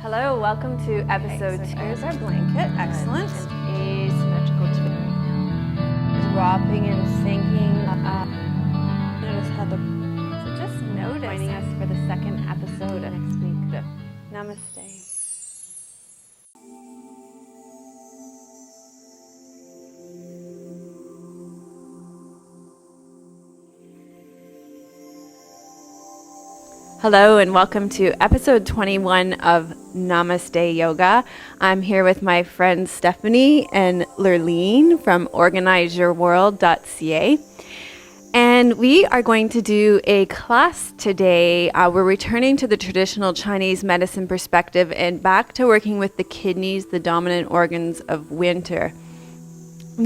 Hello, welcome to episode 2. Here's our blanket, excellent. Asymmetrical twin. Dropping and sinking. Notice how So just notice. Joining us for the second episode of next week. Namaste. Hello and welcome to episode 21 of Namaste Yoga. I'm here with my friends Stephanie and Lurleen from organizeyourworld.ca. And we are going to do a class today. We're returning to the traditional Chinese medicine perspective and back to working with the kidneys, the dominant organs of winter.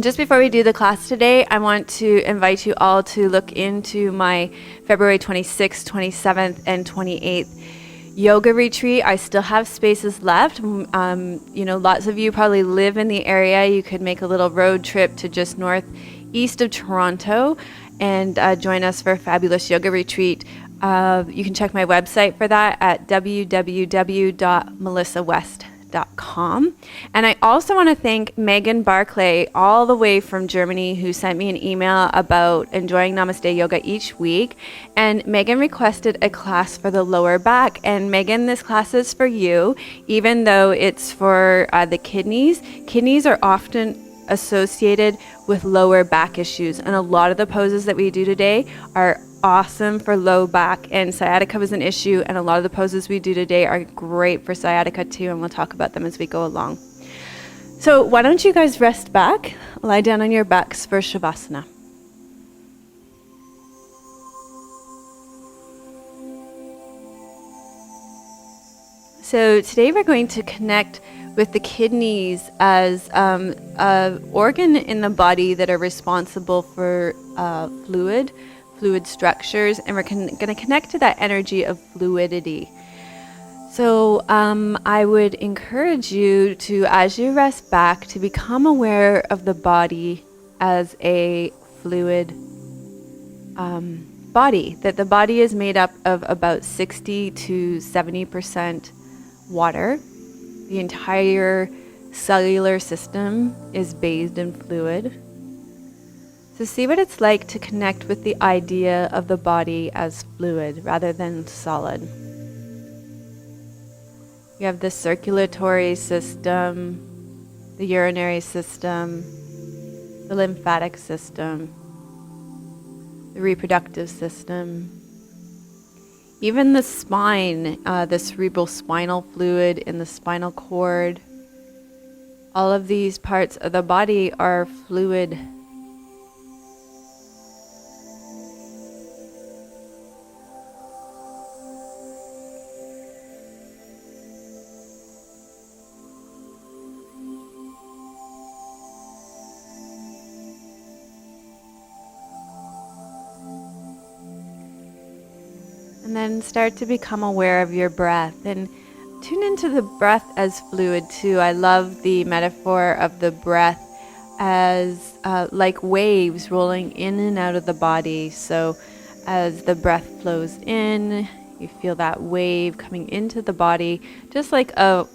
Just before we do the class today, I want to invite you all to look into my February 26th, 27th, and 28th yoga retreat. I still have spaces left. Lots of you probably live in the area. You could make a little road trip to just northeast of Toronto and join us for a fabulous yoga retreat. You can check my website for that at www.melissawest.com. And I also want to thank Megan Barclay all the way from Germany, who sent me an email about enjoying Namaste Yoga each week. And Megan requested a class for the lower back. And Megan, this class is for you, even though it's for the kidneys. Kidneys are often associated with lower back issues, and a lot of the poses that we do today are awesome for low back, and sciatica was an issue, and a lot of the poses we do today are great for sciatica too, and we'll talk about them as we go along. So why don't you guys rest back, lie down on your backs for Shavasana. So today we're going to connect with the kidneys as an organ in the body that are responsible for fluid structures, and we're going to connect to that energy of fluidity. So I would encourage you to, as you rest back, to become aware of the body as a fluid body, that the body is made up of about 60 to 70% water. The entire cellular system is bathed in fluid. So see what it's like to connect with the idea of the body as fluid rather than solid. You have the circulatory system, the urinary system, the lymphatic system, the reproductive system, even the spine, the cerebral spinal fluid in the spinal cord. All of these parts of the body are fluid. And then start to become aware of your breath and tune into the breath as fluid too. I love the metaphor of the breath as like waves rolling in and out of the body. So as the breath flows in, you feel that wave coming into the body, just like a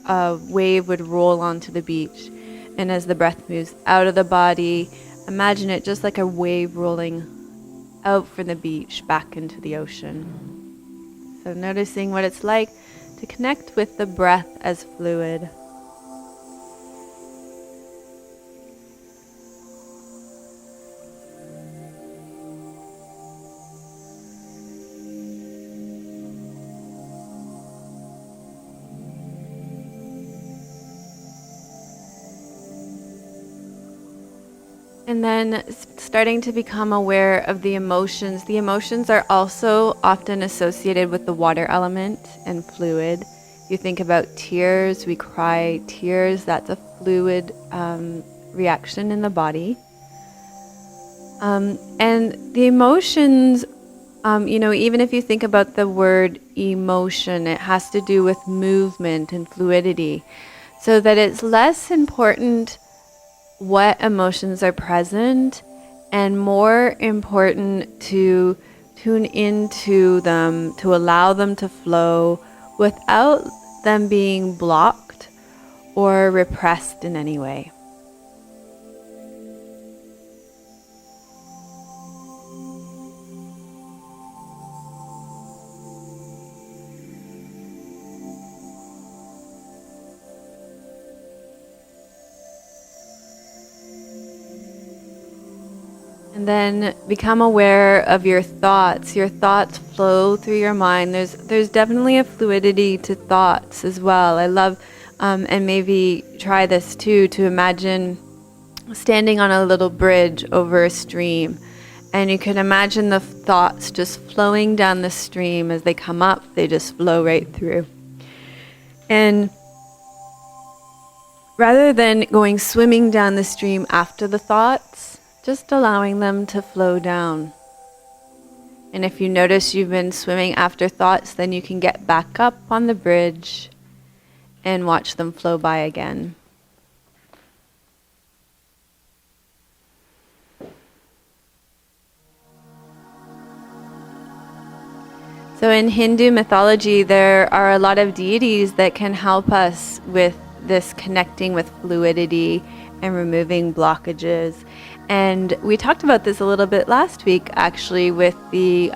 wave would roll onto the beach. And as the breath moves out of the body, imagine it just like a wave rolling out from the beach back into the ocean. So noticing what it's like to connect with the breath as fluid. And then starting to become aware of the emotions. The emotions are also often associated with the water element and fluid. You think about tears, we cry tears, that's a fluid reaction in the body. And the emotions, even if you think about the word emotion, it has to do with movement and fluidity. So that it's less important what emotions are present and more important to tune into them, to allow them to flow without them being blocked or repressed in any way. And then become aware of your thoughts. Your thoughts flow through your mind. There's definitely a fluidity to thoughts as well. I love, and maybe try this too, to imagine standing on a little bridge over a stream. And you can imagine the thoughts just flowing down the stream. As they come up, they just flow right through. And rather than going swimming down the stream after the thoughts, just allowing them to flow down. And if you notice you've been swimming after thoughts, then you can get back up on the bridge and watch them flow by again. So in Hindu mythology, there are a lot of deities that can help us with this connecting with fluidity and removing blockages. And we talked about this a little bit last week, actually, with the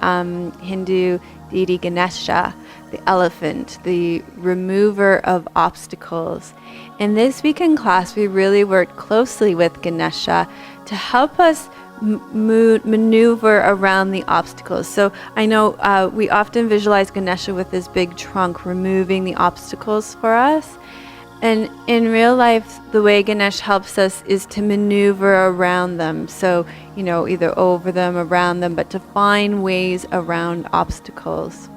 Hindu deity Ganesha, the elephant, the remover of obstacles. In this weekend class, we really worked closely with Ganesha to help us maneuver around the obstacles. So I know we often visualize Ganesha with this big trunk removing the obstacles for us. And in real life, the way Ganesh helps us is to maneuver around them. So, either over them, around them, but to find ways around obstacles.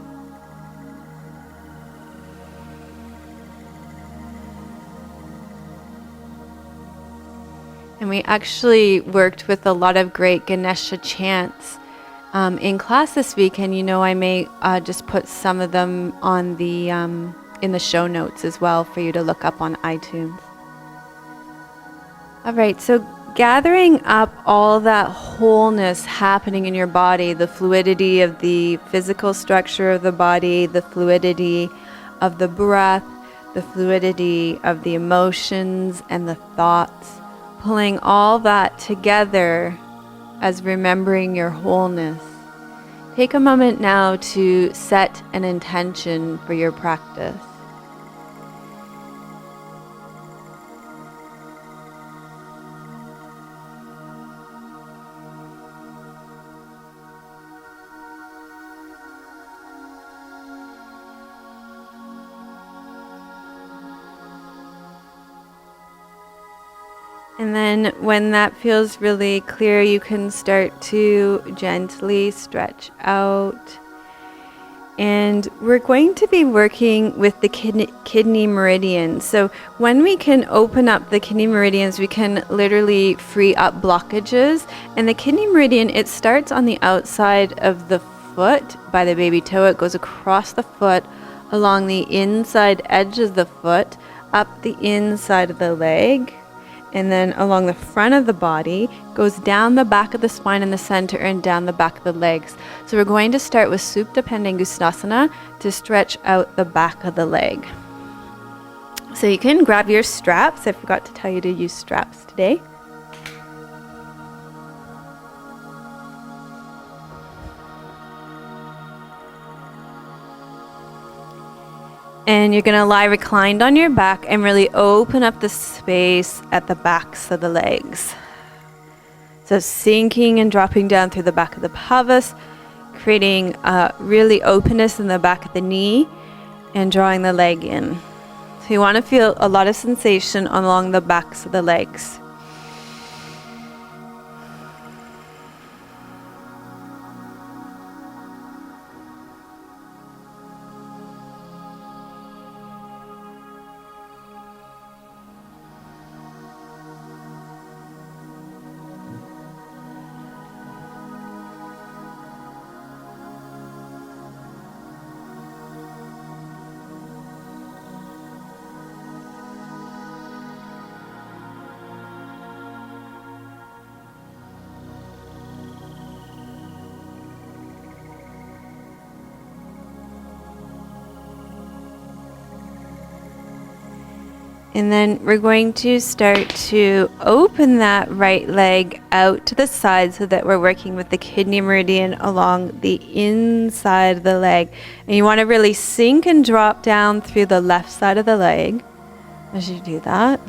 And we actually worked with a lot of great Ganesha chants in class this week. And I may just put some of them on the in the show notes as well for you to look up on iTunes. All right, so gathering up all that wholeness happening in your body, the fluidity of the physical structure of the body, the fluidity of the breath, the fluidity of the emotions and the thoughts, pulling all that together as remembering your wholeness. Take a moment now to set an intention for your practice. And then when that feels really clear, you can start to gently stretch out. And we're going to be working with the kidney meridians. So when we can open up the kidney meridians, we can literally free up blockages. And the kidney meridian, it starts on the outside of the foot by the baby toe. It goes across the foot, along the inside edge of the foot, up the inside of the leg, and then along the front of the body, goes down the back of the spine in the center and down the back of the legs. So we're going to start with Supta Pendangusthasana to stretch out the back of the leg. So you can grab your straps. I forgot to tell you to use straps today. And you're going to lie reclined on your back and really open up the space at the backs of the legs. So sinking and dropping down through the back of the pelvis, creating really openness in the back of the knee and drawing the leg in. So you want to feel a lot of sensation along the backs of the legs. And then we're going to start to open that right leg out to the side so that we're working with the kidney meridian along the inside of the leg. And you want to really sink and drop down through the left side of the leg as you do that.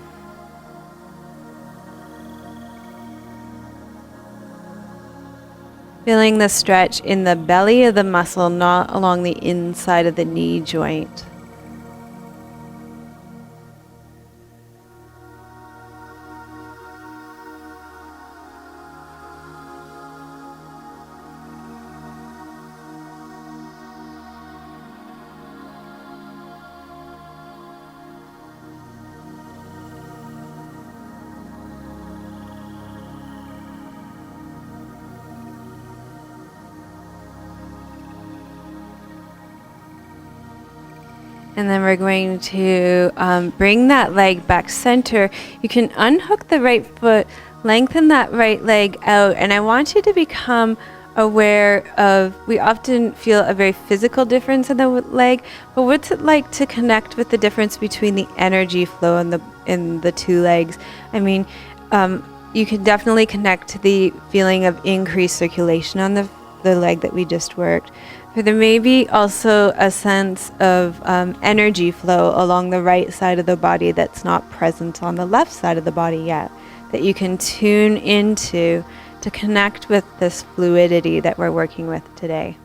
Feeling the stretch in the belly of the muscle, not along the inside of the knee joint. And then we're going to bring that leg back center. You can unhook the right foot, lengthen that right leg out, and I want you to become aware of, we often feel a very physical difference in the leg, but what's it like to connect with the difference between the energy flow in the two legs? I mean, you can definitely connect to the feeling of increased circulation on the leg that we just worked. But there may be also a sense of energy flow along the right side of the body that's not present on the left side of the body yet, that you can tune into to connect with this fluidity that we're working with today.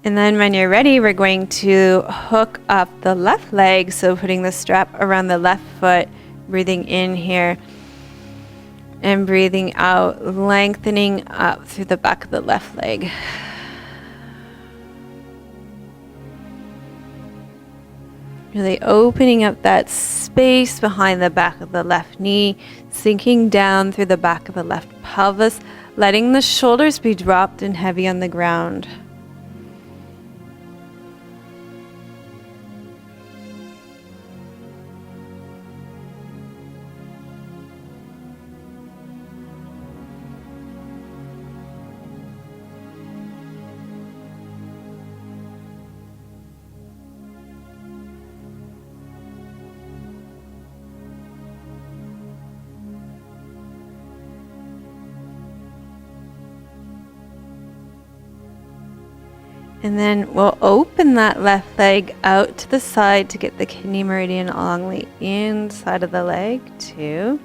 And then when you're ready, we're going to hook up the left leg, so putting the strap around the left foot, breathing in here. And breathing out, lengthening up through the back of the left leg. Really opening up that space behind the back of the left knee, sinking down through the back of the left pelvis, letting the shoulders be dropped and heavy on the ground. And then we'll open that left leg out to the side to get the kidney meridian along the inside of the leg too.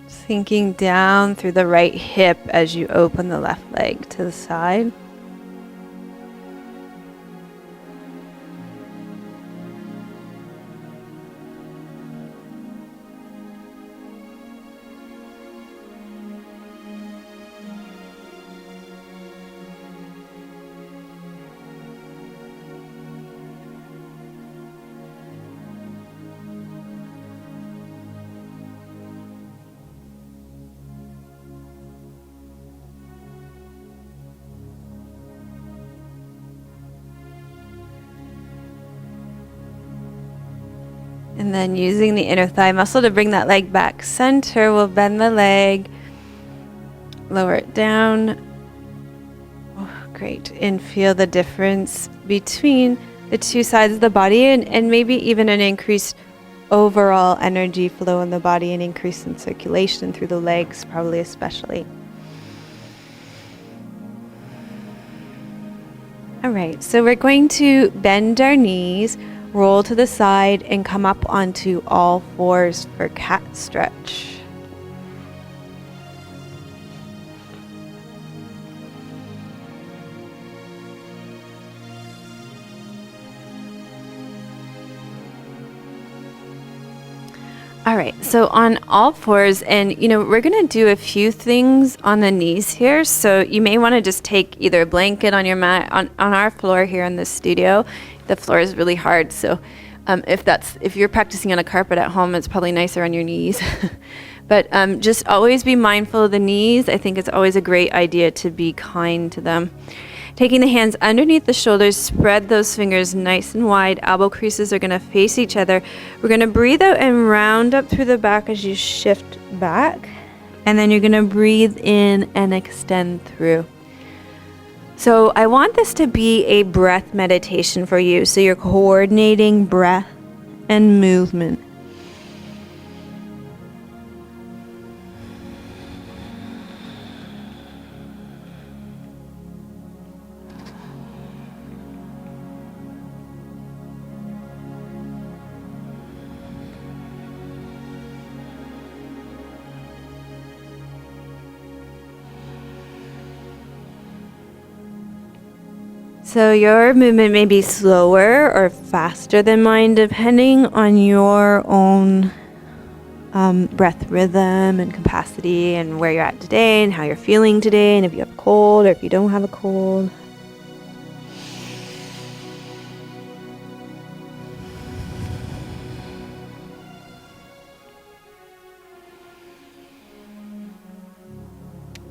Sinking down through the right hip as you open the left leg to the side. And then using the inner thigh muscle to bring that leg back center, we'll bend the leg, lower it down. Oh, great. And feel the difference between the two sides of the body and maybe even an increased overall energy flow in the body, an increase in circulation through the legs, probably especially. All right, so we're going to bend our knees, roll to the side, and come up onto all fours for cat stretch. All right, so on all fours, and we're gonna do a few things on the knees here. So you may want to just take either a blanket on your mat on our floor here in the studio. The floor is really hard, so if you're practicing on a carpet at home, it's probably nicer on your knees. But just always be mindful of the knees. I think it's always a great idea to be kind to them. Taking the hands underneath the shoulders, spread those fingers nice and wide. Elbow creases are going to face each other. We're going to breathe out and round up through the back as you shift back. And then you're going to breathe in and extend through. So I want this to be a breath meditation for you. So you're coordinating breath and movement. So your movement may be slower or faster than mine, depending on your own breath rhythm and capacity and where you're at today and how you're feeling today and if you have a cold or if you don't have a cold.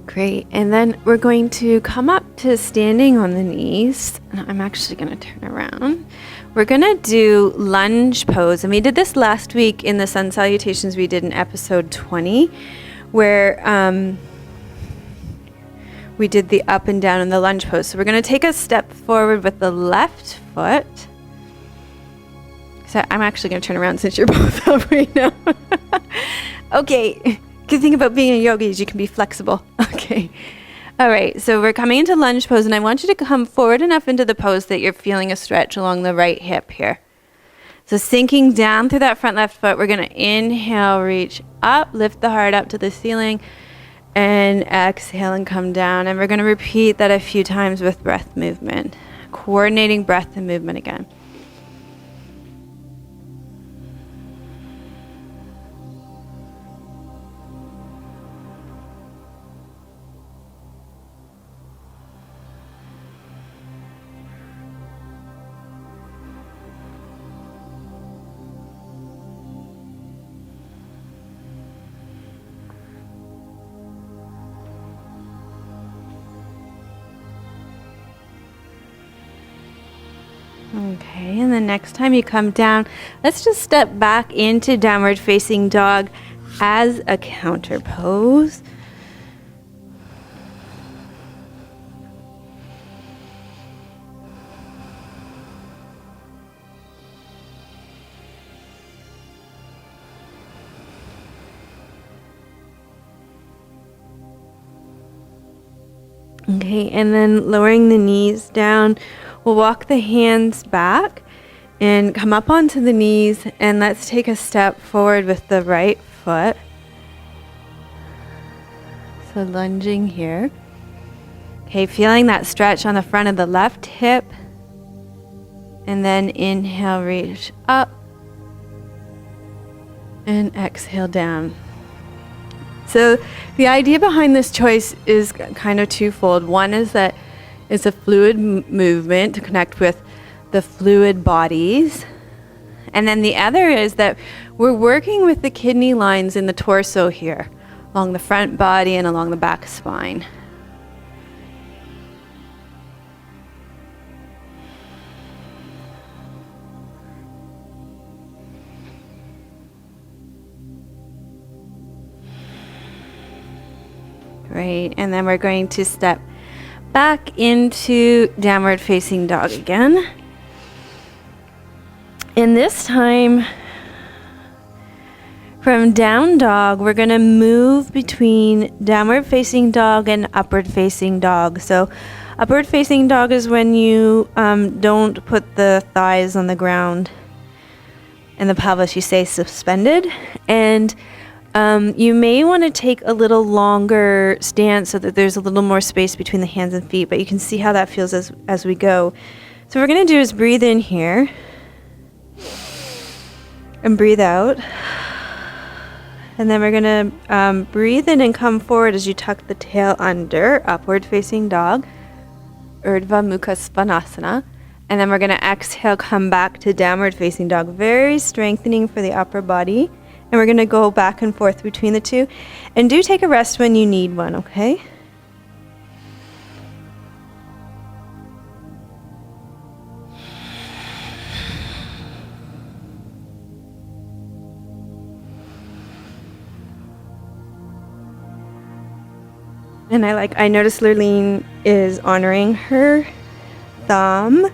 Great, and then we're going to come up to standing on the knees. I'm actually going to turn around. We're going to do lunge pose, and we did this last week in the sun salutations we did in episode 20, where we did the up and down in the lunge pose. So we're going to take a step forward with the left foot. So I'm actually going to turn around since you're both up right now. Okay. Good thing about being a yogi is you can be flexible. Okay. All right. So we're coming into lunge pose, and I want you to come forward enough into the pose that you're feeling a stretch along the right hip here. So sinking down through that front left foot, we're going to inhale, reach up, lift the heart up to the ceiling, and exhale and come down. And we're going to repeat that a few times with breath movement, coordinating breath and movement again. Okay, and the next time you come down, let's just step back into downward facing dog as a counter pose. Okay, and then lowering the knees down. We'll walk the hands back and come up onto the knees, and let's take a step forward with the right foot. So lunging here. Okay, feeling that stretch on the front of the left hip. And then inhale, reach up. And exhale down. So the idea behind this choice is kind of twofold. One is that it's a fluid movement to connect with the fluid bodies. And then the other is that we're working with the kidney lines in the torso here, along the front body and along the back spine. Great, and then we're going to step back into downward facing dog again. And this time, from down dog, we're going to move between downward facing dog and upward facing dog. So upward facing dog is when you don't put the thighs on the ground and the pelvis, you stay suspended. And you may want to take a little longer stance so that there's a little more space between the hands and feet, but you can see how that feels as we go. So what we're going to do is breathe in here and breathe out. And then we're going to breathe in and come forward as you tuck the tail under, upward facing dog, Urdhva Mukha Svanasana. And then we're going to exhale, come back to downward facing dog, very strengthening for the upper body. And we're going to go back and forth between the two. And do take a rest when you need one, okay? And I noticed Lurleen is honoring her thumb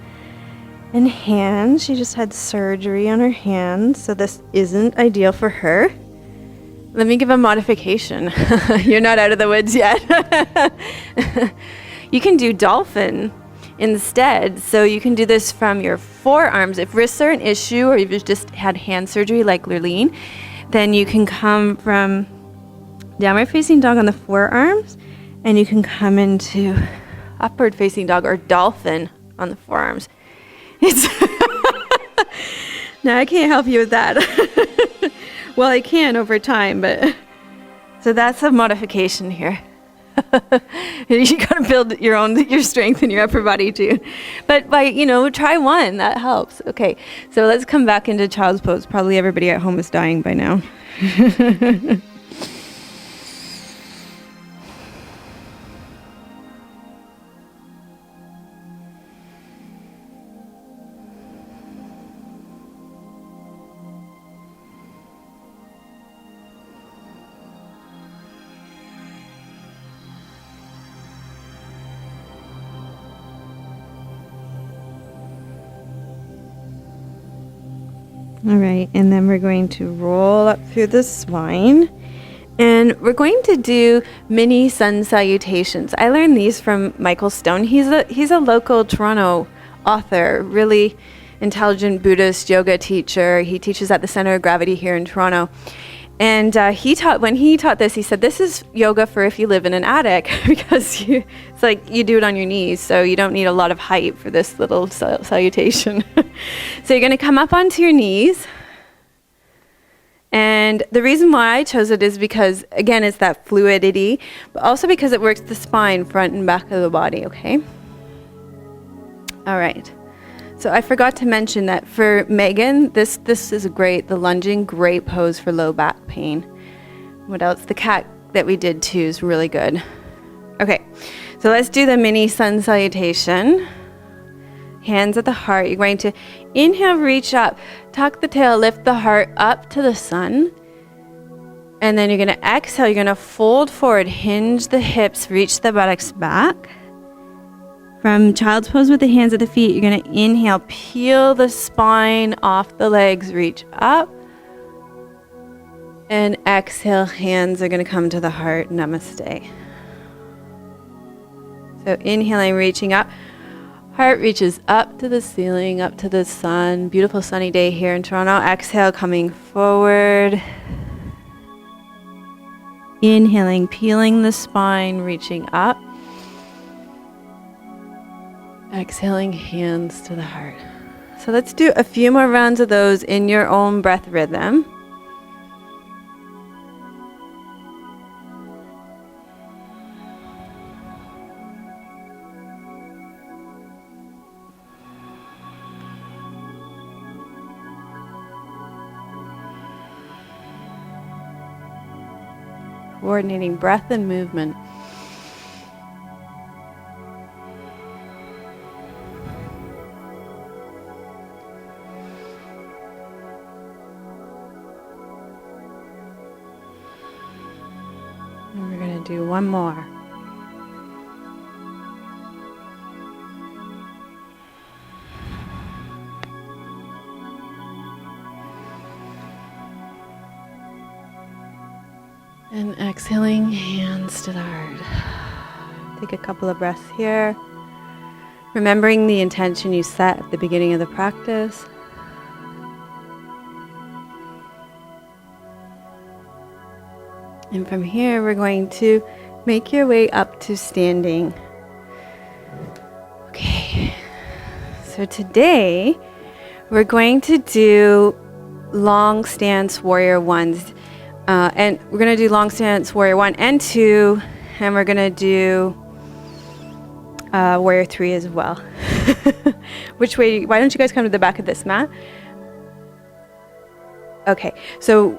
and hand. She just had surgery on her hand, so this isn't ideal for her. Let me give a modification. You're not out of the woods yet. You can do dolphin instead. So you can do this from your forearms. If wrists are an issue or you've just had hand surgery like Lurleen, then you can come from downward facing dog on the forearms, and you can come into upward facing dog or dolphin on the forearms. It's now I can't help you with that. Well, I can over time, but so that's a modification here. You gotta build your strength in your upper body too. But try one, that helps. Okay, so let's come back into child's pose. Probably everybody at home is dying by now. All right, and then we're going to roll up through the spine, and we're going to do mini sun salutations. I learned these from Michael Stone. He's a local Toronto author, really intelligent Buddhist yoga teacher. He teaches at the Center of Gravity here in Toronto. And when he taught this, he said, this is yoga for if you live in an attic, because it's like you do it on your knees, so you don't need a lot of height for this little salutation. So you're going to come up onto your knees. And the reason why I chose it is because, again, it's that fluidity, but also because it works the spine, front and back of the body, okay? All right. So I forgot to mention that for Megan, this is the lunging, great pose for low back pain. What else? The cat that we did too is really good. Okay, so let's do the mini sun salutation. Hands at the heart. You're going to inhale, reach up, tuck the tail, lift the heart up to the sun. And then you're going to exhale, you're going to fold forward, hinge the hips, reach the buttocks back. From child's pose with the hands at the feet, you're going to inhale, peel the spine off the legs, reach up. And exhale, hands are going to come to the heart, namaste. So inhaling, reaching up. Heart reaches up to the ceiling, up to the sun. Beautiful sunny day here in Toronto. Exhale, coming forward. Inhaling, peeling the spine, reaching up. Exhaling, hands to the heart. So let's do a few more rounds of those in your own breath rhythm. Coordinating breath and movement. And we're going to do one more. And exhaling, hands to the heart. Take a couple of breaths here. Remembering the intention you set at the beginning of the practice. And from here, we're going to make your way up to standing. Okay. So today, we're going to do long stance warrior ones. And we're going to do long stance warrior 1 and 2, and we're going to do warrior 3 as well. Why don't you guys come to the back of this mat? Okay, so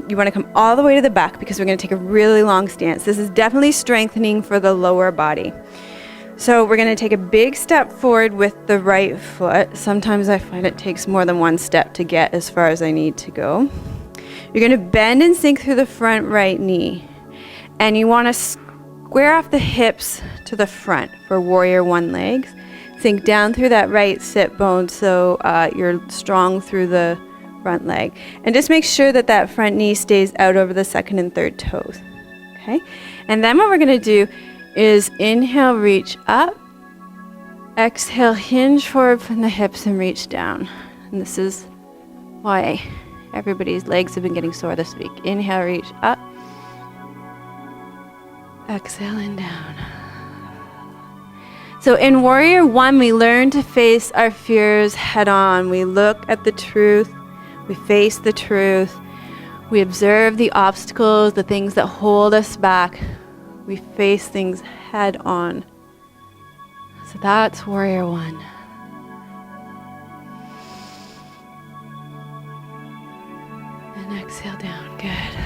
you want to come all the way to the back because we're going to take a really long stance. This is definitely strengthening for the lower body. So we're going to take a big step forward with the right foot. Sometimes I find it takes more than one step to get as far as I need to go. You're going to bend and sink through the front right knee. And you want to square off the hips to the front for warrior one legs. Sink down through that right sit bone so you're strong through the front leg. And just make sure that that front knee stays out over the second and third toes. Okay? And then what we're going to do is inhale, reach up. Exhale, hinge forward from the hips and reach down. And this is why everybody's legs have been getting sore this week. Inhale, reach up. Exhale and down. So in Warrior One, we learn to face our fears head on. We look at the truth. We face the truth. We observe the obstacles, the things that hold us back. We face things head on. So that's Warrior One. And exhale down. Good.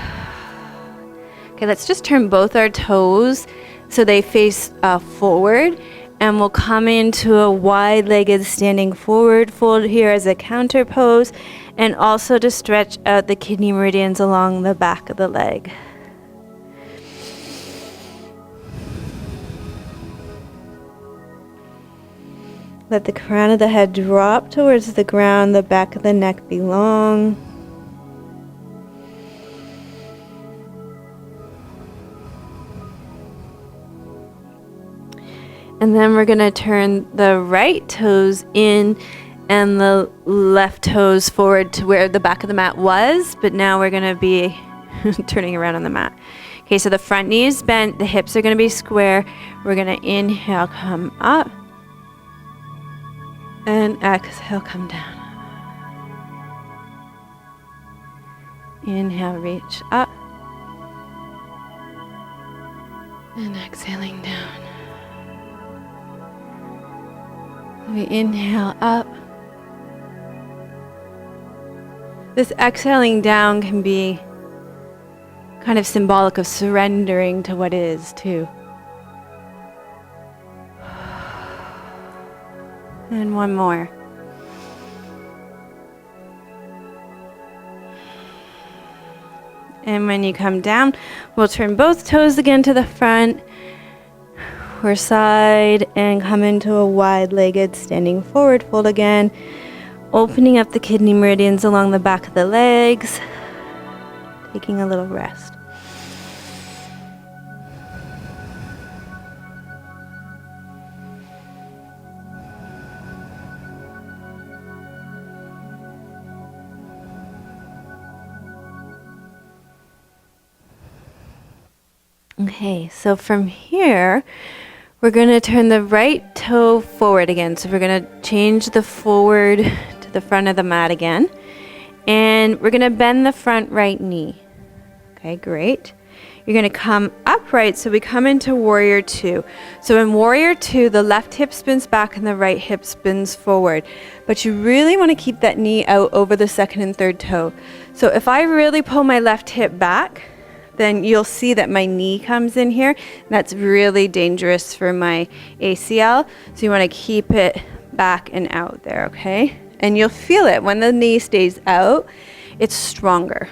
Okay, let's just turn both our toes so they face forward. And we'll come into a wide-legged standing forward fold here as a counter pose, and also to stretch out the kidney meridians along the back of the leg. Let the crown of the head drop towards the ground, the back of the neck be long. And then we're going to turn the right toes in and the left toes forward to where the back of the mat was, but now we're going to be turning around on the mat. Okay, so the front knee is bent, the hips are going to be square. We're going to inhale, come up, and exhale, come down. Inhale, reach up, and exhaling down. We inhale up. This exhaling down can be kind of symbolic of surrendering to what is, too. And one more. And when you come down, we'll turn both toes again to the front. Or side, and come into a wide-legged standing forward fold again, opening up the kidney meridians along the back of the legs, taking a little rest. Okay, so from here, we're going to turn the right toe forward again. So we're going to change the forward to the front of the mat again. And we're going to bend the front right knee. Okay, great. You're going to come upright, so we come into Warrior Two. So in Warrior Two, the left hip spins back and the right hip spins forward. But you really want to keep that knee out over the second and third toe. So if I really pull my left hip back, then you'll see that my knee comes in here. That's really dangerous for my ACL. So you want to keep it back and out there, okay? And you'll feel it when the knee stays out, it's stronger.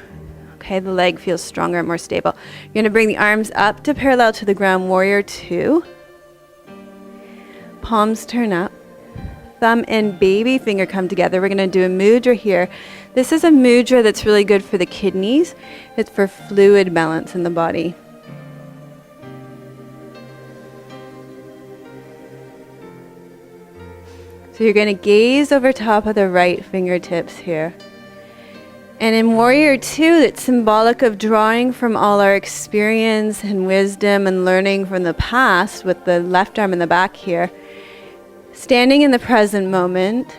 Okay, the leg feels stronger and more stable. You're going to bring the arms up to parallel to the ground, Warrior Two. Palms turn up. Thumb and baby finger come together. We're going to do a mudra here. This is a mudra that's really good for the kidneys. It's for fluid balance in the body. So you're going to gaze over top of the right fingertips here. And in Warrior Two, it's symbolic of drawing from all our experience and wisdom and learning from the past with the left arm in the back here. Standing in the present moment,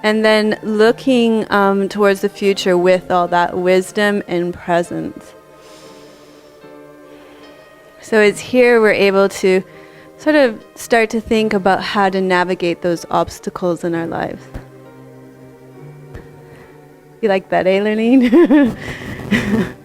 and then looking towards the future with all that wisdom and presence. So it's here we're able to sort of start to think about how to navigate those obstacles in our lives. You like that, eh, Lurleen?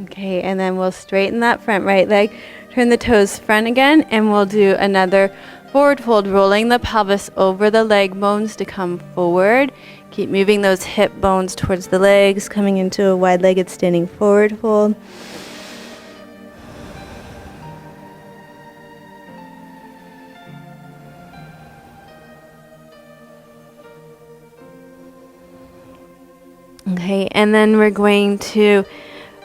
Okay, and then we'll straighten that front right leg, turn the toes front again, and we'll do another Forward fold, rolling the pelvis over the leg bones to come forward. Keep moving those hip bones towards the legs, coming into a wide-legged standing forward fold. Okay, and then we're going to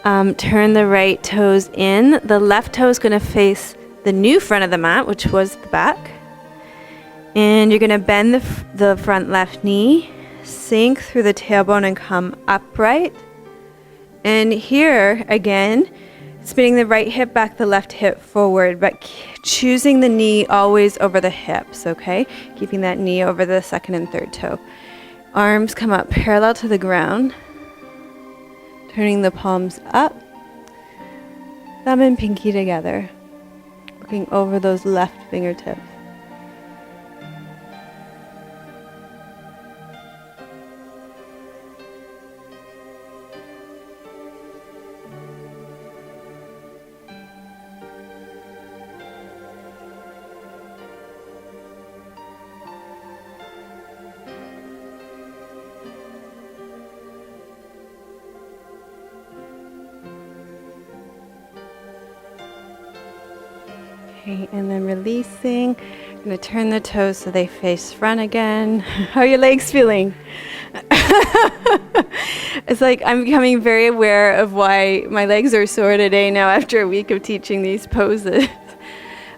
turn the right toes in. The left toe is going to face the new front of the mat, which was the back. And you're going to bend the front left knee, sink through the tailbone and come upright. And here, again, spinning the right hip back, the left hip forward, but choosing the knee always over the hips, okay? Keeping that knee over the second and third toe. Arms come up parallel to the ground. Turning the palms up. Thumb and pinky together. Looking over those left fingertips. Okay, and then releasing. I'm going to turn the toes so they face front again. How are your legs feeling? It's like I'm becoming very aware of why my legs are sore today now after a week of teaching these poses.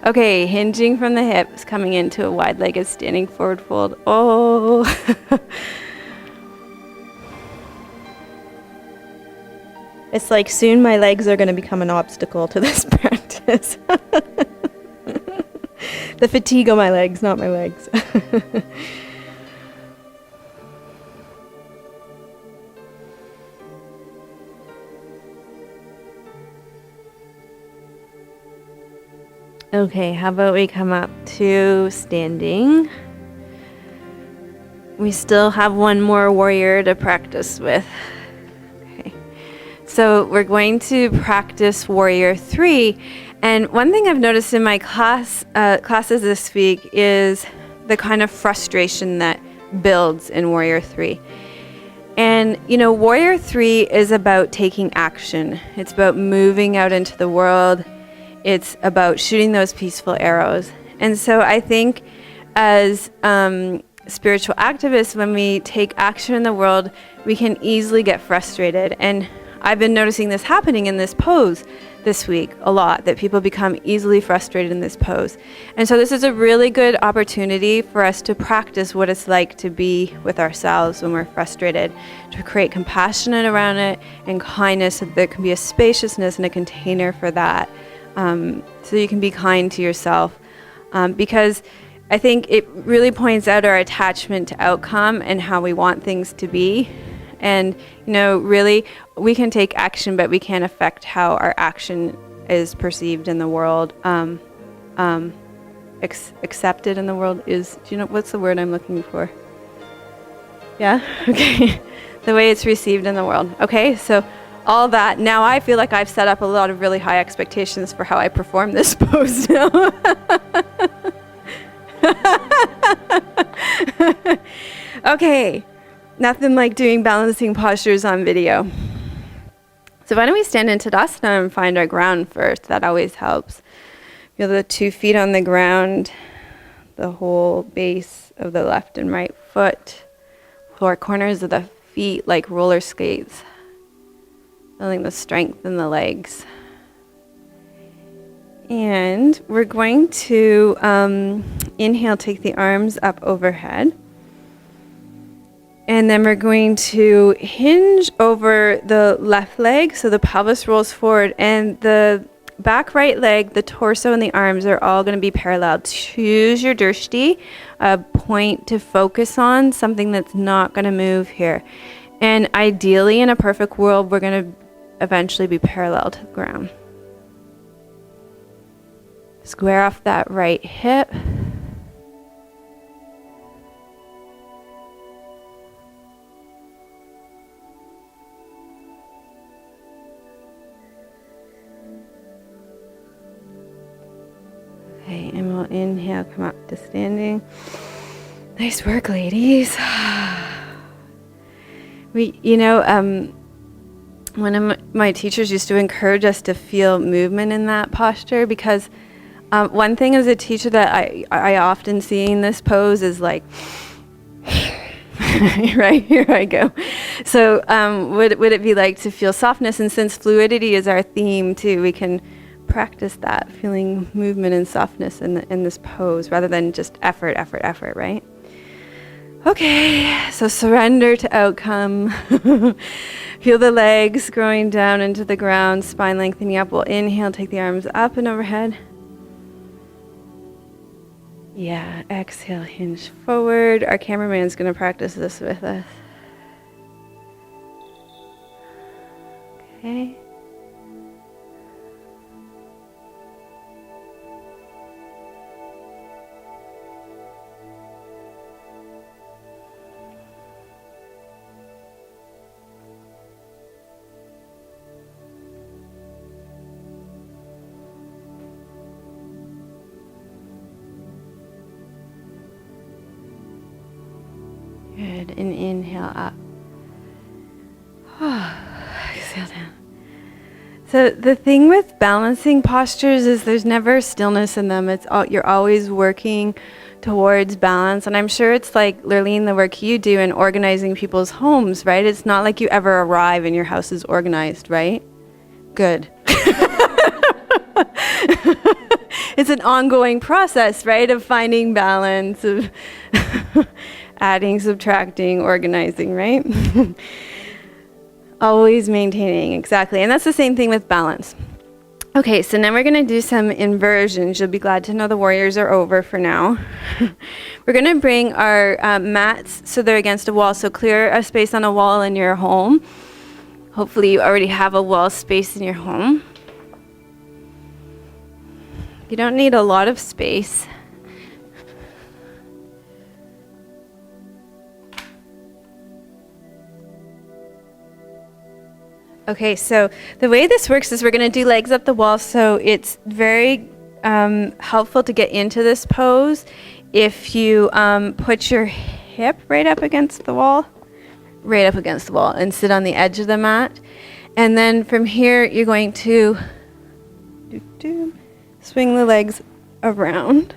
Okay, hinging from the hips, coming into a wide-legged standing forward fold. Oh. It's like soon my legs are going to become an obstacle to this practice. The fatigue on my legs, not my legs. Okay, how about we come up to standing? We still have one more warrior to practice with. Okay, so we're going to practice Warrior 3. And one thing I've noticed in my classes this week is the kind of frustration that builds in Warrior 3. And, you know, Warrior 3 is about taking action. It's about moving out into the world. It's about shooting those peaceful arrows. And so I think as spiritual activists, when we take action in the world, we can easily get frustrated. And I've been noticing this happening in this pose this week a lot, that people become easily frustrated in this pose. And so this is a really good opportunity for us to practice what it's like to be with ourselves when we're frustrated, to create compassion around it and kindness, so that there can be a spaciousness and a container for that, so you can be kind to yourself. Because I think it really points out our attachment to outcome and how we want things to be. And, you know, really, we can take action, but we can't affect how our action is perceived in the world. Accepted in the world is, do you know, what's the word I'm looking for? Yeah? Okay. The way it's received in the world. Okay, so all that. Now I feel like I've set up a lot of really high expectations for how I perform this pose now. Okay. Nothing like doing balancing postures on video. So why don't we stand in Tadasana and find our ground first? That always helps. Feel the 2 feet on the ground, the whole base of the left and right foot, floor corners of the feet like roller skates. Feeling the strength in the legs. And we're going to inhale, take the arms up overhead. And then we're going to hinge over the left leg, so the pelvis rolls forward, and the back right leg, the torso and the arms are all going to be parallel. Choose your drishti, a point to focus on, something that's not going to move here. And ideally, in a perfect world, we're going to eventually be parallel to the ground. Square off that right hip. Okay, and we'll inhale, come up to standing. Nice work, ladies. One of my teachers used to encourage us to feel movement in that posture, because one thing as a teacher that I often see in this pose is like, right, here I go. So would it be like to feel softness? And since fluidity is our theme too, we can practice that, feeling movement and softness in this pose rather than just effort, right? Okay, so surrender to outcome. Feel the legs growing down into the ground, spine lengthening up. We'll inhale, take the arms up and overhead. Yeah, exhale, hinge forward. Our cameraman's going to practice this with us. Okay. Good, and inhale up. Exhale down. So the thing with balancing postures is there's never stillness in them. You're always working towards balance. And I'm sure it's like, Lurleen, the work you do in organizing people's homes, right? It's not like you ever arrive and your house is organized, right? Good. It's an ongoing process, right? Of finding balance, of adding, subtracting, organizing, right? Always maintaining, exactly. And that's the same thing with balance. Okay, so now we're going to do some inversions. You'll be glad to know the warriors are over for now. We're going to bring our mats so they're against a wall. So clear a space on a wall in your home. Hopefully you already have a wall space in your home. You don't need a lot of space. Okay, so the way this works is we're going to do legs up the wall, so it's very helpful to get into this pose if you put your hip right up against the wall, and sit on the edge of the mat. And then from here, you're going to swing the legs around.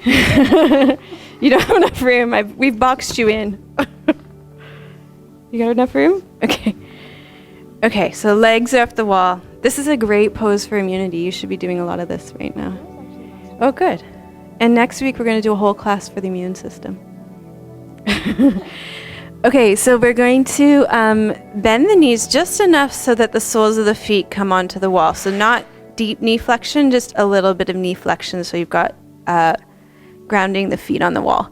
You don't have enough room. We've boxed you in. You got enough room? Okay. Okay, so legs are up the wall. This is a great pose for immunity. You should be doing a lot of this right now. Oh, good. And next week, we're going to do a whole class for the immune system. Okay, so we're going to bend the knees just enough so that the soles of the feet come onto the wall. So not deep knee flexion, just a little bit of knee flexion. So you've got grounding the feet on the wall.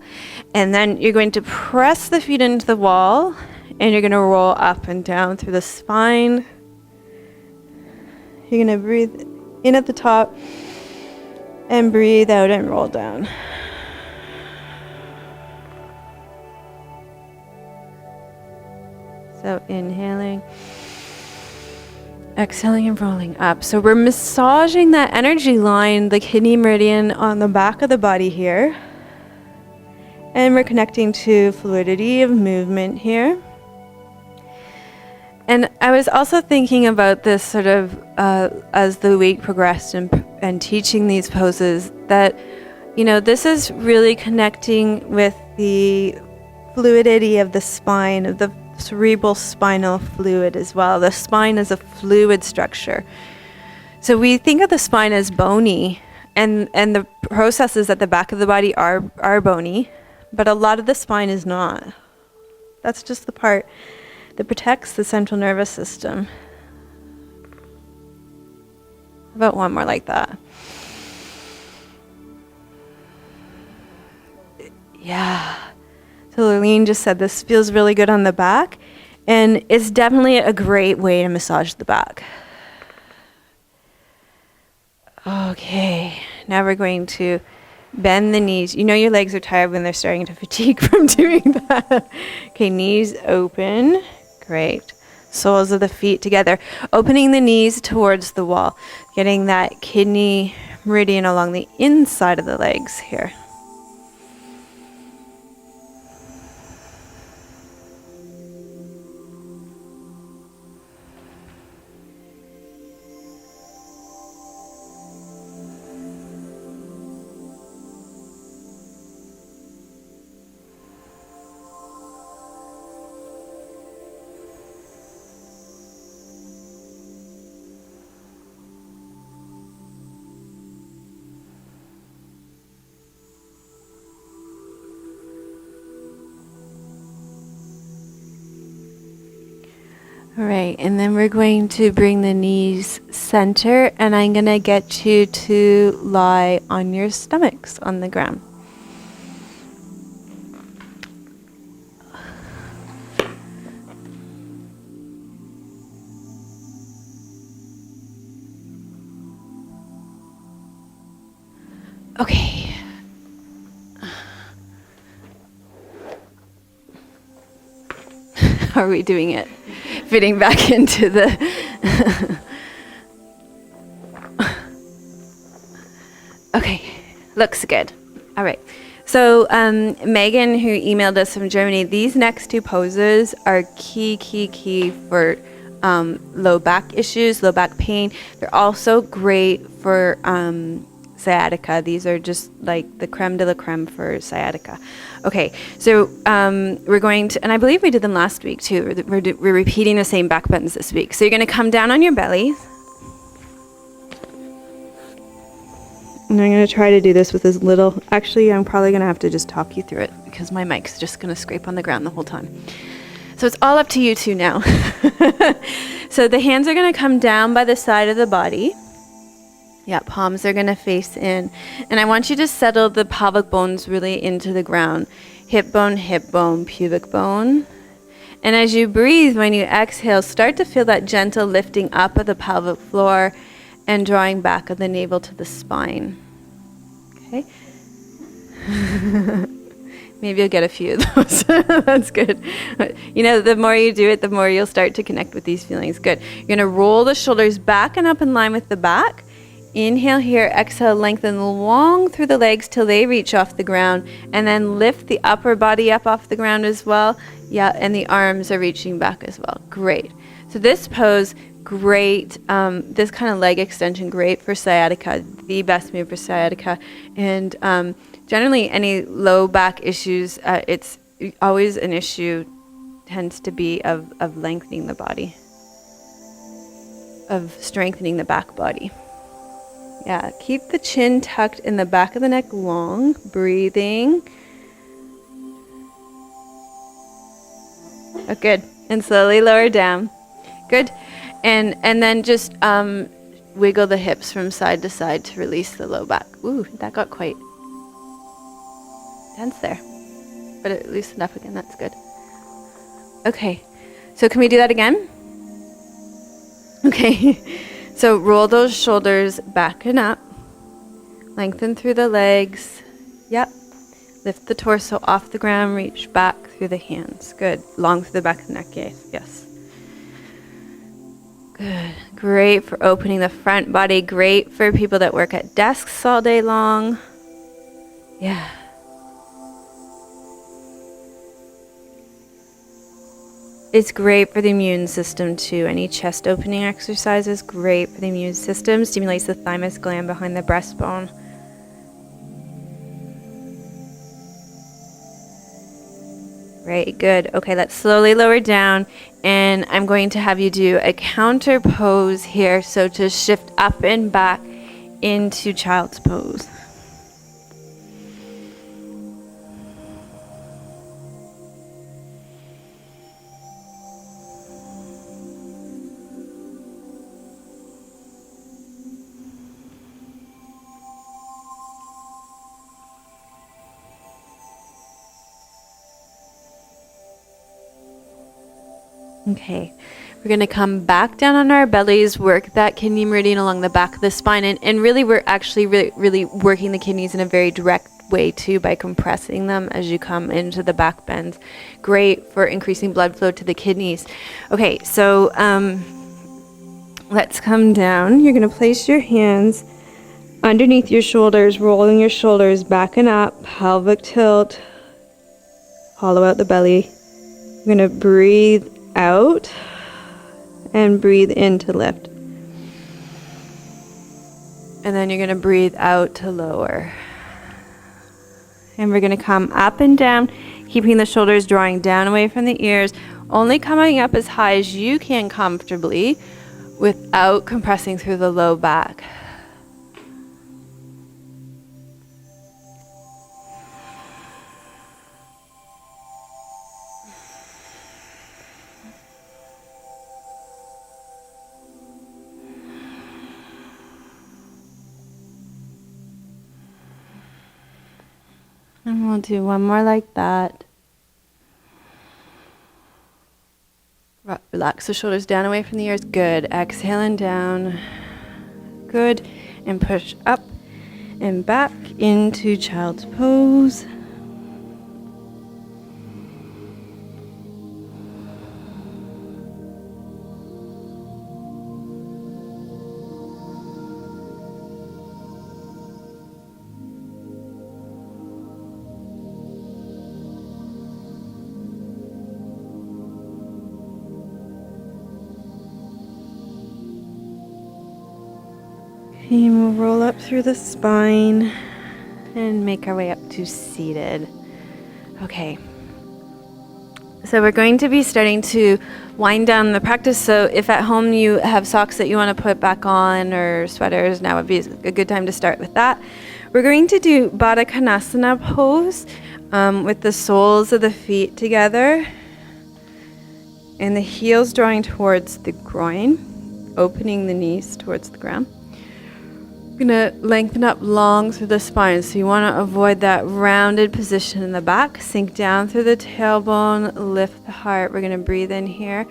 And then you're going to press the feet into the wall, and you're going to roll up and down through the spine. You're going to breathe in at the top and breathe out and roll down. So inhaling, exhaling, and rolling up. So we're massaging that energy line, the kidney meridian on the back of the body here. And we're connecting to fluidity of movement here. And I was also thinking about this sort of as the week progressed and teaching these poses, that, you know, this is really connecting with the fluidity of the spine, of the cerebral spinal fluid as well. The spine is a fluid structure. So we think of the spine as bony, and the processes at the back of the body are bony, but a lot of the spine is not. That's just the part that protects the central nervous system. About one more like that. Yeah. So Lurleen just said this feels really good on the back, and it's definitely a great way to massage the back. Okay, now we're going to bend the knees. You know your legs are tired when they're starting to fatigue from doing that. Okay, knees open. Great. Soles of the feet together. Opening the knees towards the wall. Getting that kidney meridian along the inside of the legs here. All right, and then we're going to bring the knees center, and I'm going to get you to lie on your stomachs on the ground. Okay. How are we doing it? Fitting back into the okay, looks good. All right, so Megan, who emailed us from Germany, these next two poses are key for low back issues, low back pain. They're also great for sciatica. These are just like the creme de la creme for sciatica. Okay, so we're going to, and I believe we did them last week too. We're repeating the same back bends this week. So you're going to come down on your belly. And I'm going to try to do this with as little, actually I'm probably going to have to just talk you through it because my mic's just going to scrape on the ground the whole time. So it's all up to you two now. So the hands are going to come down by the side of the body. Yeah, palms are going to face in. And I want you to settle the pelvic bones really into the ground. Hip bone, pubic bone. And as you breathe, when you exhale, start to feel that gentle lifting up of the pelvic floor and drawing back of the navel to the spine. Okay? Maybe you'll get a few of those. That's good. You know, the more you do it, the more you'll start to connect with these feelings. Good. You're going to roll the shoulders back and up in line with the back. Inhale here, exhale, lengthen long through the legs till they reach off the ground, and then lift the upper body up off the ground as well. Yeah, and the arms are reaching back as well. Great. So this pose, great. This kind of leg extension, great for sciatica, the best move for sciatica. And generally any low back issues, it's always an issue, tends to be of lengthening the body, of strengthening the back body. Yeah, keep the chin tucked in the back of the neck long, breathing. Oh, good. And slowly lower down. Good. And then just wiggle the hips from side to side to release the low back. Ooh, that got quite tense there. But it loosened up again. That's good. Okay. So can we do that again? Okay. So roll those shoulders back and up. Lengthen through the legs. Yep. Lift the torso off the ground. Reach back through the hands. Good. Long through the back of the neck. Yes. Yes. Good. Great for opening the front body. Great for people that work at desks all day long. Yeah. It's great for the immune system too. Any chest opening exercise is great for the immune system. Stimulates the thymus gland behind the breastbone. Great, good. Okay, let's slowly lower down, and I'm going to have you do a counter pose here. So to shift up and back into child's pose. Okay, we're going to come back down on our bellies, work that kidney meridian along the back of the spine, and really we're actually really working the kidneys in a very direct way too by compressing them as you come into the back bends. Great for increasing blood flow to the kidneys. Okay, so let's come down. You're going to place your hands underneath your shoulders, rolling your shoulders back and up, pelvic tilt, hollow out the belly. You're going to breathe out and breathe in to lift. And then you're going to breathe out to lower. And we're going to come up and down, keeping the shoulders drawing down away from the ears, only coming up as high as you can comfortably without compressing through the low back. And we'll do one more like that. Relax the shoulders down away from the ears. Good. Exhaling down. Good. And push up and back into child's pose. And we'll roll up through the spine and make our way up to seated. Okay. So we're going to be starting to wind down the practice. So if at home you have socks that you want to put back on or sweaters, now would be a good time to start with that. We're going to do Baddha Konasana pose with the soles of the feet together and the heels drawing towards the groin, opening the knees towards the ground. We're going to lengthen up long through the spine, so you want to avoid that rounded position in the back. Sink down through the tailbone, lift the heart. We're going to breathe in here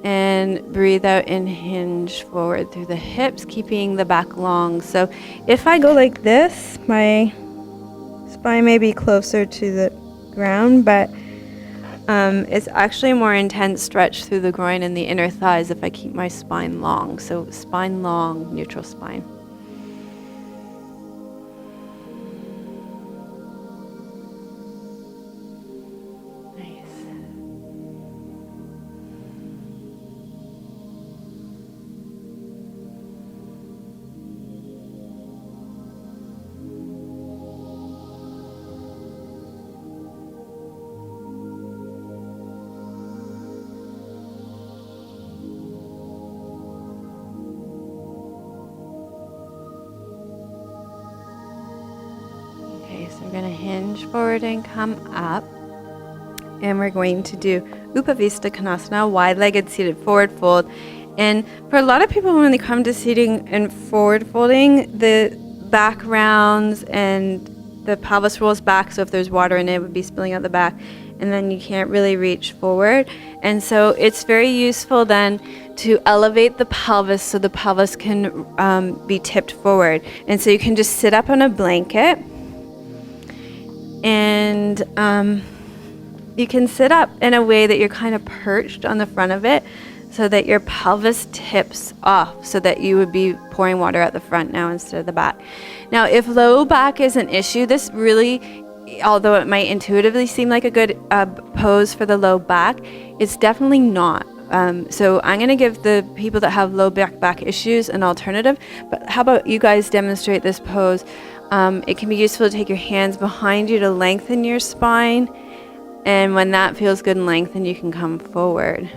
and breathe out and hinge forward through the hips, keeping the back long. So if I go like this, my spine may be closer to the ground, but it's actually a more intense stretch through the groin and the inner thighs if I keep my spine long. So spine long, neutral spine. So we're going to hinge forward and come up. And we're going to do Upavista Konasana, wide-legged seated forward fold. And for a lot of people, when they come to seating and forward folding, the back rounds and the pelvis rolls back. So if there's water in it, it would be spilling out the back. And then you can't really reach forward. And so it's very useful then to elevate the pelvis so the pelvis can be tipped forward. And so you can just sit up on a blanket. And you can sit up in a way that you're kind of perched on the front of it so that your pelvis tips off so that you would be pouring water out the front now instead of the back. Now, if low back is an issue, this really, although it might intuitively seem like a good pose for the low back, it's definitely not. So I'm going to give the people that have low back issues an alternative. But how about you guys demonstrate this pose? It can be useful to take your hands behind you to lengthen your spine. And when that feels good and lengthened, you can come forward.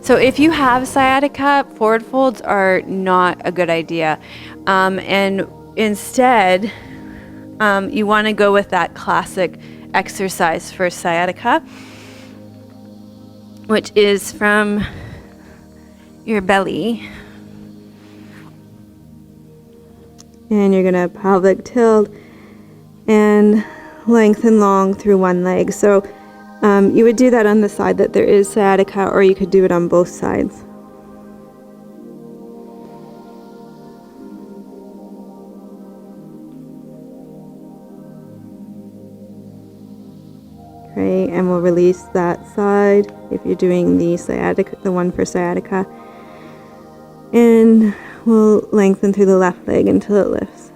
So if you have sciatica, forward folds are not a good idea. And instead, you want to go with that classic exercise for sciatica, which is from your belly. And you're going to pelvic tilt and lengthen long through one leg. So you would do that on the side that there is sciatica, or you could do it on both sides. Okay, and we'll release that side if you're doing the sciatica, the one for sciatica. And We'll lengthen through the left leg until it lifts.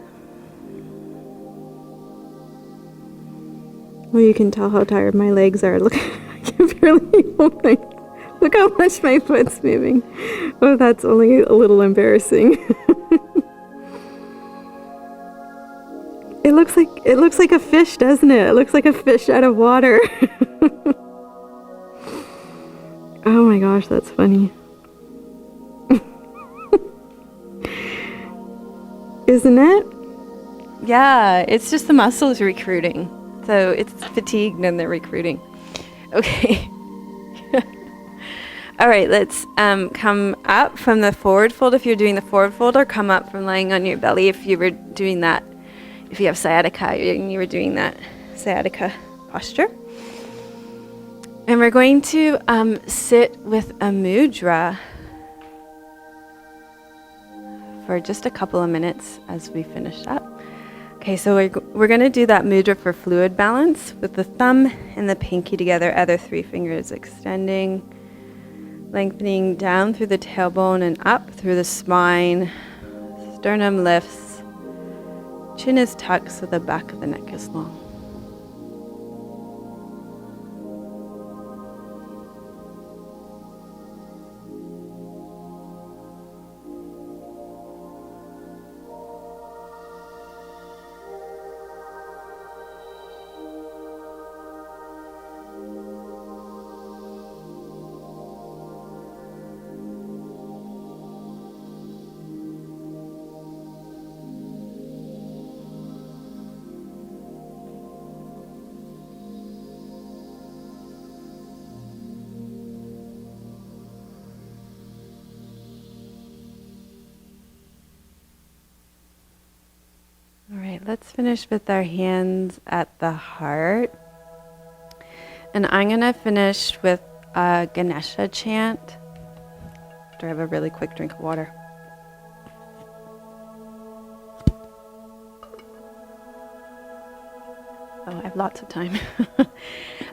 Well, you can tell how tired my legs are. Look, I can barely hold my... Look how much my foot's moving. Oh, that's only a little embarrassing. It looks like a fish, doesn't it? It looks like a fish out of water. Oh my gosh, that's funny. Isn't it? Yeah, it's just the muscles recruiting. So it's fatigued and they're recruiting. Okay. All right, let's come up from the forward fold if you're doing the forward fold, or come up from lying on your belly if you were doing that. If you have sciatica and you were doing that sciatica posture. And we're going to sit with a mudra for just a couple of minutes as we finish up. Okay, so we're going to do that mudra for fluid balance with the thumb and the pinky together, other 3 fingers extending, lengthening down through the tailbone and up through the spine. Sternum lifts, chin is tucked so the back of the neck is long. All right, let's finish with our hands at the heart. And I'm going to finish with a Ganesha chant after I have a really quick drink of water. Oh, I have lots of time.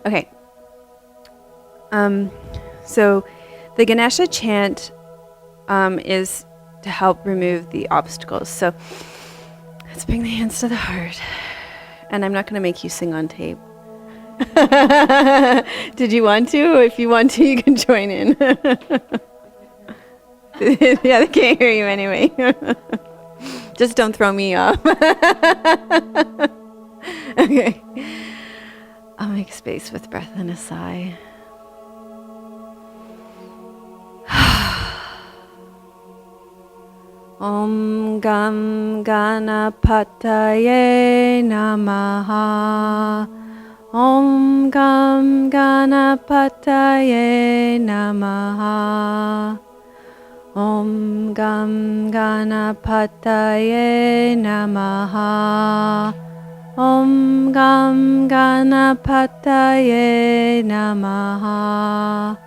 Okay. So the Ganesha chant is to help remove the obstacles. So let's bring the hands to the heart. And I'm not going to make you sing on tape. Did you want to? If you want to, you can join in. Yeah, they can't hear you anyway. Just don't throw me off. Okay. I'll make space with breath and a sigh. Om Gam Ganapataye Namaha. Om Gam Ganapataye Namaha. Om Gam Ganapataye Namaha. Om Gam Ganapataye Namaha.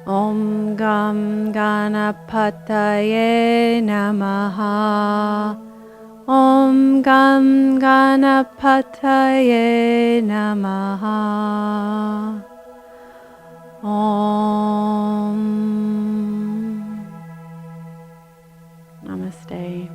Om Gam Ganapataye Namaha. Om Gam Ganapataye Namaha. Om. Namaste.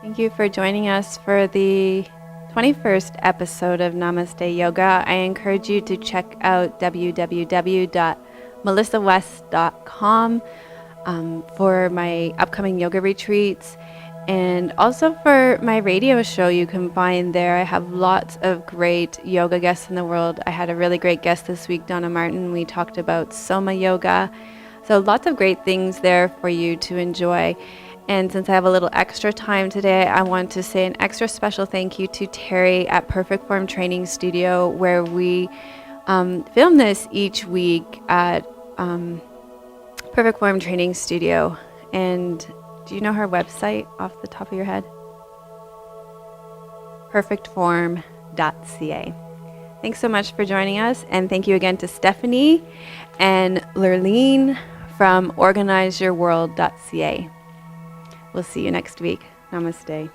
Thank you for joining us for the 21st episode of Namaste Yoga. I encourage you to check out www.melissawest.com for my upcoming yoga retreats, and also for my radio show you can find there. I have lots of great yoga guests in the world. I had a really great guest this week, Donna Martin. We talked about Soma Yoga. So lots of great things there for you to enjoy. And since I have a little extra time today, I want to say an extra special thank you to Terry at Perfect Form Training Studio, where we film this each week at Perfect Form Training Studio. And do you know her website off the top of your head? perfectform.ca. Thanks so much for joining us. And thank you again to Stephanie and Lurleen from organizeyourworld.ca. We'll see you next week. Namaste.